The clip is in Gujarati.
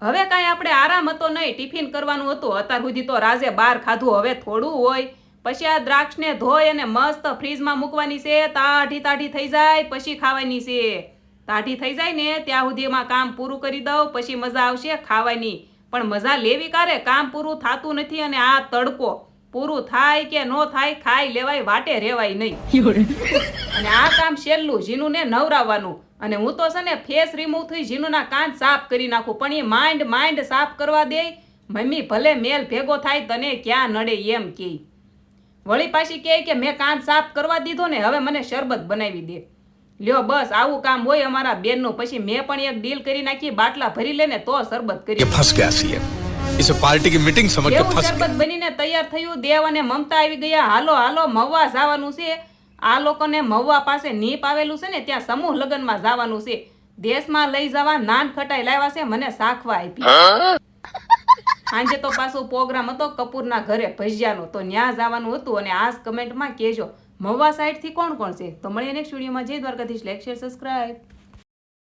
હવે કાંઈ આપણે આરામ હતો નહીં, ટિફિન કરવાનું હતું. અત્યાર સુધી તો રાજે બહાર ખાધું, હવે થોડું હોય. પછી આ દ્રાક્ષને ધોઈ અને મસ્ત ફ્રીજમાં મૂકવાની છે, તાઢી તાઢી થઈ જાય પછી ખાવાની છે. તાઢી થઈ જાય ને ત્યાં સુધીમાં કામ પૂરું કરી દઉં, પછી મજા આવશે ખાવાની. પણ મજા લેવી કારે, કામ પૂરું થતું નથી. અને આ તડકો પૂરું થાય કે ન થાય, ખાઈ લેવાય, વાટે રેવાય નહીં. અને આ કામ છેલ્લું, જીનુને નવરાવવાનું. અને હું તો છે ને ફેસ રિમૂવ થઈ જીનુના કાન સાફ કરી નાખું, પણ એ માંડ સાફ કરવા દે. મમ્મી ભલે મેલ ભેગો થાય તને ક્યાં નડે એમ કે. વળી પાછી કે મેં કાન સાફ કરવા દીધો ને, હવે મને શરબત બનાવી દે. લ્યો બસ આવું કામ હોય અમારા બેનનું. પછી મેં પણ એક ડીલ કરી નાખી, બાટલા ભરી લેને તો શરબત કરી. ફસ ગયા સીએમ, इसे पार्टी की मीटिंग समझ के फंस શરબત બનીને તૈયાર થયું. દેવ અને મમતા આવી ગયા. હાલો હાલો મહુવા જવાનું છે. આ લોકોને મહુવા પાસે નીપ આવેલું છે ને, ત્યાં સમૂહ લગ્નમાં જવાનું છે. દેશમાં લઈ જવા નાન ખટાઈ લાવ્યા છે, મને શાખવા આપી. સાંજે તો પાછું પ્રોગ્રામ હતો કપૂરના ઘરે ભજીયાનો, તો ન્યા જવાનું હતું. અને આ કમેન્ટમાં કહેજો મહુવા સાઈડ થી કોણ કોણ છે. તો મળીએ નેક્સ્ટ વિડીયોમાં. જય દ્વારકાધીશ. Like share subscribe.